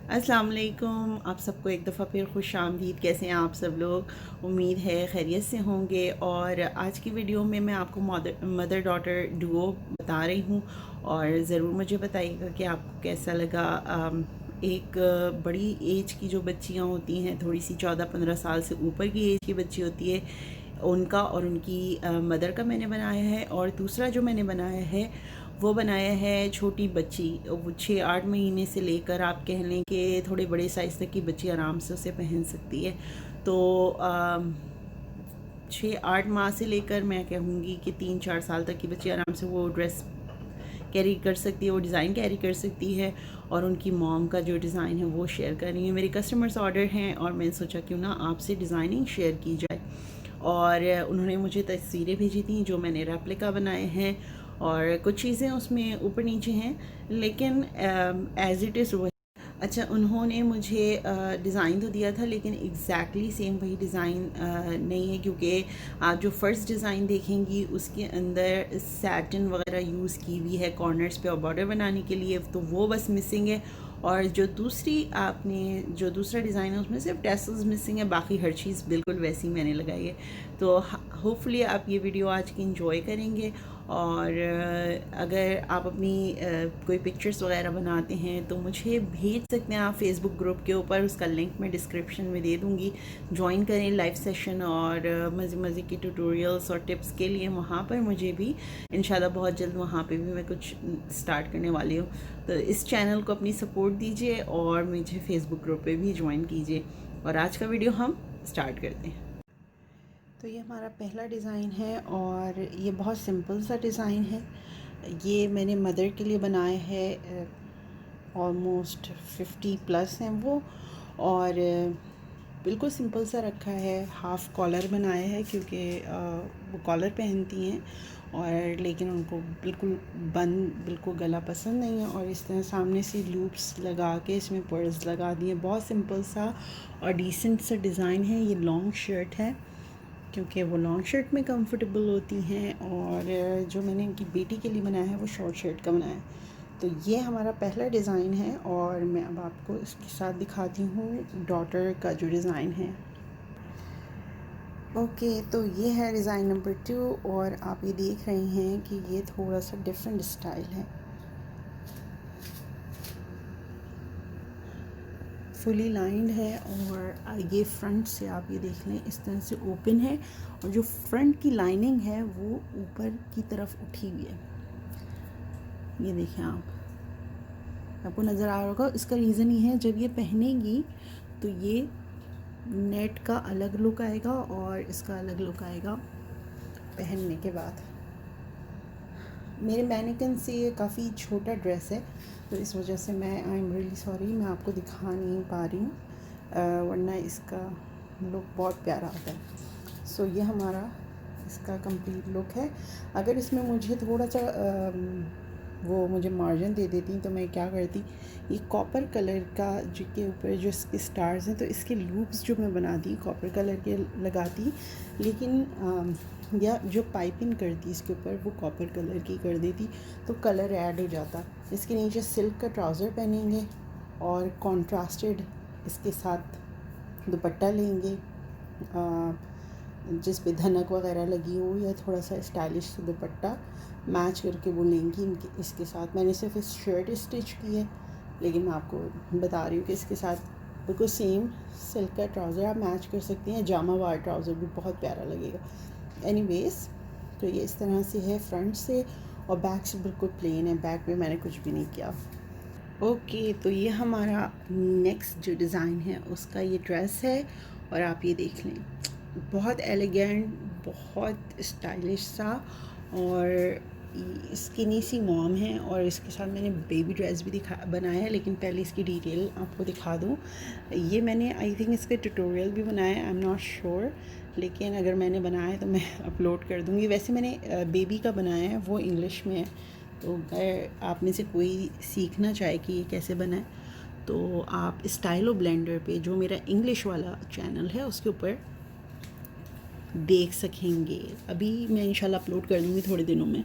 अस्सलाम वालेकुम। आप सबको एक दफ़ा फिर खुश आमदीद। कैसे हैं आप सब लोग? उम्मीद है खैरियत से होंगे। और आज की वीडियो में मैं आपको मदर डॉटर डुओ बता रही हूँ और ज़रूर मुझे बताइएगा कि आपको कैसा लगा। एक बड़ी एज की जो बच्चियाँ होती हैं, थोड़ी सी 14-15 साल से ऊपर की एज की बच्ची होती है, उनका और उनकी मदर का मैंने बनाया है। और दूसरा जो मैंने बनाया है वो बनाया है छोटी बच्ची, वो 6-8 महीने से लेकर आप कह लें कि थोड़े बड़े साइज़ तक की बच्ची आराम से उसे पहन सकती है। तो 6-8 माह से लेकर मैं कहूँगी कि 3-4 साल तक की बच्ची आराम से वो ड्रेस कैरी कर सकती है, वो डिज़ाइन कैरी कर सकती है। और उनकी मॉम का जो डिज़ाइन है वो शेयर कर रही है। मेरे कस्टमर्स ऑर्डर हैं और मैंने सोचा क्यों ना आपसे डिज़ाइनिंग शेयर की जाए। और उन्होंने मुझे तस्वीरें भेजी थी जो मैंने रेप्लिका बनाए हैं, और कुछ चीज़ें उसमें ऊपर नीचे हैं, लेकिन एज़ इट इज़। अच्छा, उन्होंने मुझे डिज़ाइन तो दिया था, लेकिन एग्जैक्टली सेम वही डिज़ाइन नहीं है, क्योंकि आप जो फ़र्स्ट डिज़ाइन देखेंगी उसके अंदर सैटिन वगैरह यूज़ की हुई है कॉर्नर्स पे और बॉर्डर बनाने के लिए, तो वो बस मिसिंग है। और जो दूसरा डिज़ाइन है उसमें सिर्फ टेसल्स मिसिंग है, बाकी हर चीज़ बिल्कुल वैसी मैंने लगाई है। तो होपफुली आप ये वीडियो आज की इंजॉय करेंगे। और अगर आप अपनी कोई पिक्चर्स वगैरह बनाते हैं तो मुझे भेज सकते हैं आप फेसबुक ग्रुप के ऊपर, उसका लिंक मैं डिस्क्रिप्शन में दे दूँगी। ज्वाइन करें लाइव सेशन और मज़े मज़े की ट्यूटोरियल्स और टिप्स के लिए वहाँ पर मुझे भी इंशाल्लाह बहुत जल्द वहाँ पे भी मैं कुछ स्टार्ट करने वाली हूँ। तो इस चैनल को अपनी सपोर्ट दीजिए और मुझे फेसबुक ग्रुप पे भी ज्वाइन कीजिए। और आज का वीडियो हम स्टार्ट करते हैं। तो ये हमारा पहला डिज़ाइन है और ये बहुत सिंपल सा डिज़ाइन है। ये मैंने मदर के लिए बनाया है। ऑलमोस्ट 50 प्लस हैं वो। और बिल्कुल सिंपल सा रखा है। हाफ़ कॉलर बनाया है क्योंकि वो कॉलर पहनती हैं, और लेकिन उनको बिल्कुल गला पसंद नहीं है। और इस तरह सामने से लूप्स लगा के इसमें पर्ल्स लगा दिए। बहुत सिंपल सा और डिसेंट सा डिज़ाइन है। ये लॉन्ग शर्ट है क्योंकि वो लॉन्ग शर्ट में कंफर्टेबल होती हैं। और जो मैंने इनकी बेटी के लिए बनाया है वो शॉर्ट शर्ट का बनाया है। तो ये हमारा पहला डिज़ाइन है और मैं अब आपको इसके साथ दिखाती हूँ डॉटर का जो डिज़ाइन है। ओके, तो ये है डिज़ाइन नंबर 2 और आप ये देख रहे हैं कि ये थोड़ा सा डिफरेंट स्टाइल है। फुली लाइंड है और ये फ्रंट से आप ये देख लें इस तरह से ओपन है, और जो फ्रंट की लाइनिंग है वो ऊपर की तरफ उठी हुई है। ये देखें, आपको नज़र आ रहा होगा। इसका रीज़न ये है, जब ये पहनेगी तो ये नेट का अलग लुक आएगा और इसका अलग लुक आएगा पहनने के बाद। मेरे मैनिकन से ये काफ़ी छोटा ड्रेस है, तो इस वजह से आई एम रियली सॉरी, मैं आपको दिखा नहीं पा रही हूँ, वरना इसका लुक बहुत प्यारा आता है। सो ये हमारा इसका कंप्लीट लुक है। अगर इसमें मुझे थोड़ा सा वो मुझे मार्जिन दे देती तो मैं क्या करती, ये कॉपर कलर का जो के ऊपर जो इसके स्टार्स हैं, तो इसके लूप्स जो मैं बनाती कॉपर कलर के लगाती, लेकिन या जो पाइपिंग करती इसके ऊपर वो कॉपर कलर की कर देती, तो कलर ऐड हो जाता। इसके नीचे सिल्क का ट्राउज़र पहनेंगे और कॉन्ट्रास्टेड इसके साथ दुपट्टा लेंगे जिस पे धनक वगैरह लगी हो, या थोड़ा सा स्टाइलिश दुपट्टा मैच करके वो लेंगी इसके साथ। मैंने सिर्फ इस शर्ट स्टिच की है, लेकिन मैं आपको बता रही हूँ कि इसके साथ बिल्कुल सेम सिल्क का ट्राउज़र आप मैच कर सकती हैं। जामा वार ट्राउज़र भी बहुत प्यारा लगेगा। एनीवेज़, तो ये इस तरह से है फ्रंट से, और बैक से बिल्कुल प्लेन है। बैक में मैंने कुछ भी नहीं किया। ओके, तो ये हमारा नेक्स्ट जो डिज़ाइन है उसका ये ड्रेस है, और आप ये देख लें, बहुत एलिगेंट, बहुत स्टाइलिश सा, और स्किनी सी मॉम है। और इसके साथ मैंने बेबी ड्रेस भी बनाया है, लेकिन पहले इसकी डिटेल आपको दिखा दूँ। ये मैंने आई थिंक इसका ट्यूटोरियल भी बनाया है, आई एम नॉट श्योर, लेकिन अगर मैंने बनाया है तो मैं अपलोड कर दूँगी। वैसे मैंने बेबी का बनाया है, वो इंग्लिश में है, तो अगर आप में से कोई सीखना चाहे कि ये कैसे बनाए, तो आप स्टाइलो ब्लेंडर पे, जो मेरा इंग्लिश वाला चैनल है, उसके ऊपर देख सकेंगे। अभी मैं इंशाल्लाह अपलोड कर दूँगी थोड़े दिनों में।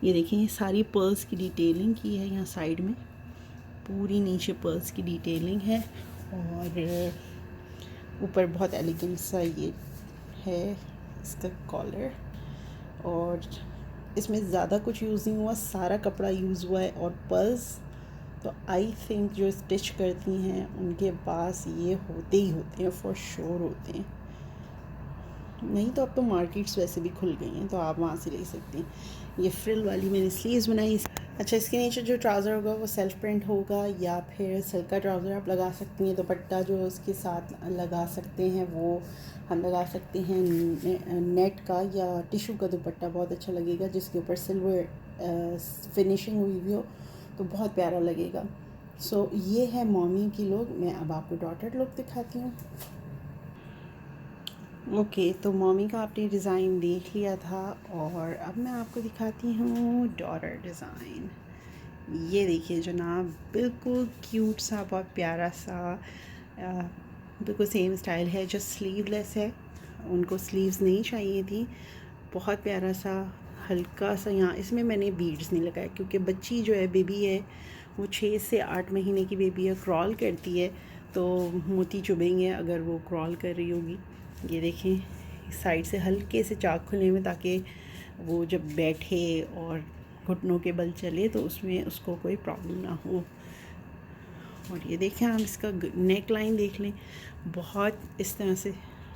ये देखें, सारी पर्ल्स की डिटेलिंग की है यहाँ साइड में, पूरी नीचे पर्ल्स की डिटेलिंग है और ऊपर बहुत एलिगेंट सा ये है इसका कॉलर। और इसमें ज़्यादा कुछ यूज़ नहीं हुआ, सारा कपड़ा यूज़ हुआ है और पर्ल्स तो आई थिंक जो स्टिच करती हैं उनके पास ये होते ही होते हैं, फॉर श्योर होते हैं। नहीं तो अब तो मार्केट्स वैसे भी खुल गई हैं तो आप वहाँ से ले सकती हैं। ये फ्रिल वाली मैंने स्लीव्स बनाई। अच्छा, इसके नीचे जो ट्राउज़र होगा वो सेल्फ प्रिंट होगा या फिर सिल्क का ट्राउज़र आप लगा सकती हैं। दुपट्टा जो उसके साथ लगा सकते हैं वो हम लगा सकते हैं नेट का या टिशू का दुपट्टा, बहुत अच्छा लगेगा जिसके ऊपर सिल्वर फिनिशिंग हुई हुई हो तो बहुत प्यारा लगेगा। सो ये है मॉमी की लुक। मैं अब आपको डॉटर लुक दिखाती हूँ। ओके, तो मॉमी का आपने डिज़ाइन देख लिया था और अब मैं आपको दिखाती हूँ डॉटर डिज़ाइन। ये देखिए जनाब, बिल्कुल क्यूट सा, बहुत प्यारा सा, बिल्कुल सेम स्टाइल है, जो स्लीवलेस है। उनको स्लीव्स नहीं चाहिए थी। बहुत प्यारा सा, हल्का सा यहाँ इसमें मैंने बीड्स नहीं लगाए क्योंकि बच्ची जो है, बेबी है, वो 6 से 8 महीने की बेबी है, क्रॉल करती है तो मोती चुभेंगे अगर वो क्रॉल कर रही होगी। ये देखें साइड से हल्के से चाक खुले में ताकि वो जब बैठे और घुटनों के बल चले तो उसमें उसको कोई प्रॉब्लम ना हो। और ये देखें आप इसका नेक लाइन देख लें, बहुत इस तरह से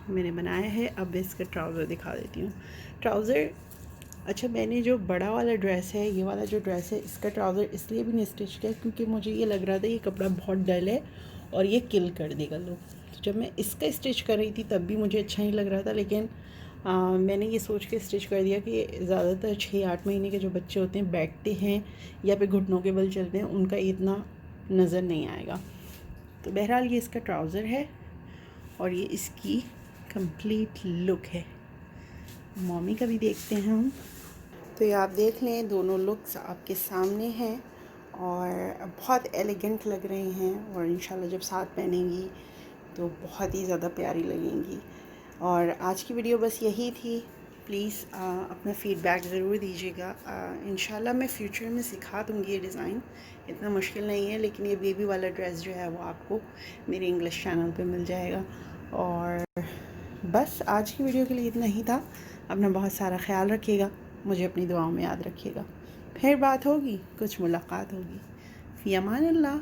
मैंने बनाया है। अब इसका ट्राउज़र दिखा देती हूँ। ट्राउज़र, अच्छा, मैंने जो बड़ा वाला ड्रेस है, ये वाला जो ड्रेस है, इसका ट्राउज़र इसलिए भी नहीं स्टिच किया क्योंकि मुझे ये लग रहा था ये कपड़ा बहुत डल है और ये किल कर देगा लोग। तो जब मैं इसका स्टिच कर रही थी तब भी मुझे अच्छा नहीं लग रहा था, लेकिन मैंने ये सोच के स्टिच कर दिया कि ज़्यादातर 6-8 महीने के जो बच्चे होते हैं बैठते हैं या फिर घुटनों के बल चलते हैं, उनका इतना नज़र नहीं आएगा। तो बहरहाल ये इसका ट्राउज़र है और ये इसकी कंप्लीट लुक है। मॉमी का भी देखते हैं हम। तो ये आप देख लें, दोनों लुक्स आपके सामने हैं और बहुत एलिगेंट लग रहे हैं और इंशाल्लाह जब साथ पहनेंगी तो बहुत ही ज़्यादा प्यारी लगेंगी। और आज की वीडियो बस यही थी। प्लीज़ अपना फ़ीडबैक ज़रूर दीजिएगा। इंशाल्लाह मैं फ्यूचर में सिखा दूँगी ये डिज़ाइन, इतना मुश्किल नहीं है। लेकिन ये बेबी वाला ड्रेस जो है वो आपको मेरे इंग्लिश चैनल पे मिल जाएगा। और बस आज की वीडियो के लिए इतना ही था। अपना बहुत सारा ख्याल रखिएगा, मुझे अपनी दुआओं में याद रखिएगा। फिर बात होगी, कुछ मुलाकात होगी। फ़ी अमान अल्लाह।